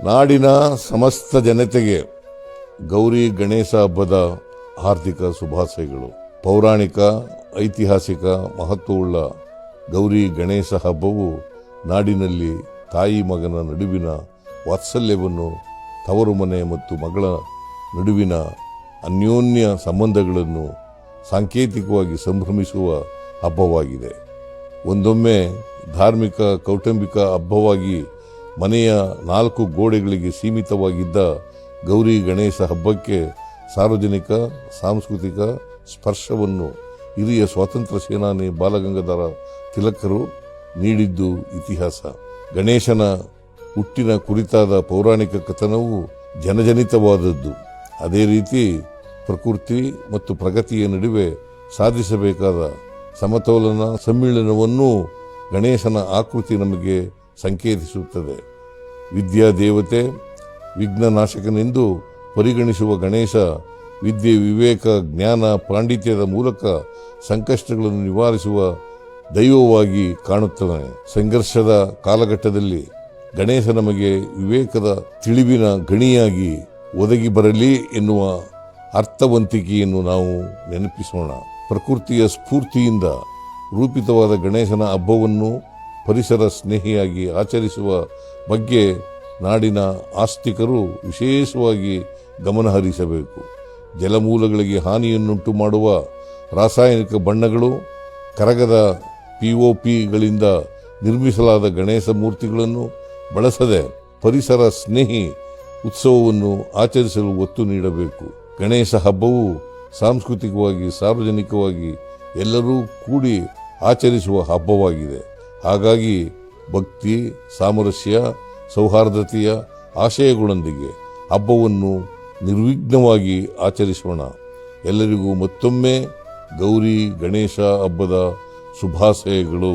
ನಾಡಿನ ಸಮಸ್ತ ಜನತೆಗೆ ಗೌರಿ ಗಣೇಶ ಹಬ್ಬದ ಹಾರ್ದಿಕ ಶುಭಾಶಯಗಳು. ಪೌರಾಣಿಕ ಐತಿಹಾಸಿಕ ಮಹತ್ವವುಳ್ಳ ಗೌರಿ ಗಣೇಶ ಹಬ್ಬವು ನಾಡಿನಲ್ಲಿ ತಾಯಿ ಮಗನ ನಡುವಿನ ವಾತ್ಸಲ್ಯವನ್ನು, ತವರು ಮನೆ ಮತ್ತು ಮಗಳ ನಡುವಿನ ಅನ್ಯೋನ್ಯ ಸಂಬಂಧಗಳನ್ನು ಸಾಂಕೇತಿಕವಾಗಿ ಸಂಭ್ರಮಿಸುವ ಹಬ್ಬವಾಗಿದೆ. ಒಂದೊಮ್ಮೆ ಧಾರ್ಮಿಕ ಕೌಟುಂಬಿಕ ಹಬ್ಬವಾಗಿ ಮನೆಯ 4 ಗೋಡೆಗಳಿಗೆ ಸೀಮಿತವಾಗಿದ್ದ ಗೌರಿ ಗಣೇಶ ಹಬ್ಬಕ್ಕೆ ಸಾರ್ವಜನಿಕ ಸಾಂಸ್ಕೃತಿಕ ಸ್ಪರ್ಶವನ್ನು ಹಿರಿಯ ಸ್ವಾತಂತ್ರ್ಯ ಸೇನಾನಿ ಬಾಲಗಂಗಾಧರ ತಿಲಕರು ನೀಡಿದ್ದು ಇತಿಹಾಸ. ಗಣೇಶನ ಹುಟ್ಟಿನ ಕುರಿತಾದ ಪೌರಾಣಿಕ ಕಥನವು ಜನಜನಿತವಾದದ್ದು. ಅದೇ ರೀತಿ ಪ್ರಕೃತಿ ಮತ್ತು ಪ್ರಗತಿಯ ನಡುವೆ ಸಾಧಿಸಬೇಕಾದ ಸಮತೋಲನ ಸಮ್ಮಿಳನವನ್ನು ಗಣೇಶನ ಆಕೃತಿ ನಮಗೆ ಸಂಕೇತಿಸುತ್ತದೆ. ವಿದ್ಯಾದೇವತೆ, ವಿಘ್ನನಾಶಕನೆಂದು ಪರಿಗಣಿಸುವ ಗಣೇಶ ವಿದ್ಯೆ, ವಿವೇಕ, ಜ್ಞಾನ, ಪಾಂಡಿತ್ಯದ ಮೂಲಕ ಸಂಕಷ್ಟಗಳನ್ನು ನಿವಾರಿಸುವ ದೈವವಾಗಿ ಕಾಣುತ್ತಾನೆ. ಸಂಘರ್ಷದ ಕಾಲಘಟ್ಟದಲ್ಲಿ ಗಣೇಶ ನಮಗೆ ವಿವೇಕದ ತಿಳಿವಿನ ಗಣಿಯಾಗಿ ಒದಗಿ ಬರಲಿ ಎನ್ನುವ ಅರ್ಥವಂತಿಕೆಯನ್ನು ನಾವು ನೆನಪಿಸೋಣ. ಪ್ರಕೃತಿಯ ಸ್ಫೂರ್ತಿಯಿಂದ ರೂಪಿತವಾದ ಗಣೇಶನ ಹಬ್ಬವನ್ನು ಪರಿಸರ ಸ್ನೇಹಿಯಾಗಿ ಆಚರಿಸುವ ಬಗ್ಗೆ ನಾಡಿನ ಆಸ್ತಿಕರು ವಿಶೇಷವಾಗಿ ಗಮನಹರಿಸಬೇಕು. ಜಲಮೂಲಗಳಿಗೆ ಹಾನಿಯನ್ನುಂಟು ಮಾಡುವ ರಾಸಾಯನಿಕ ಬಣ್ಣಗಳು, ಕರಗದ POPಗಳಿಂದ ನಿರ್ಮಿಸಲಾದ ಗಣೇಶ ಮೂರ್ತಿಗಳನ್ನು ಬಳಸದೆ ಪರಿಸರ ಸ್ನೇಹಿ ಉತ್ಸವವನ್ನು ಆಚರಿಸಲು ಒತ್ತು ನೀಡಬೇಕು. ಗಣೇಶ ಹಬ್ಬವು ಸಾಂಸ್ಕೃತಿಕವಾಗಿ, ಸಾರ್ವಜನಿಕವಾಗಿ ಎಲ್ಲರೂ ಕೂಡಿ ಆಚರಿಸುವ ಹಬ್ಬವಾಗಿದೆ. ಹಾಗಾಗಿ ಭಕ್ತಿ, ಸಾಮರಸ್ಯ, ಸೌಹಾರ್ದತೆಯ ಆಶಯಗಳೊಂದಿಗೆ ಹಬ್ಬವನ್ನು ನಿರ್ವಿಘ್ನವಾಗಿ ಆಚರಿಸೋಣ. ಎಲ್ಲರಿಗೂ ಮತ್ತೊಮ್ಮೆ ಗೌರಿ ಗಣೇಶ ಹಬ್ಬದ ಶುಭಾಶಯಗಳು.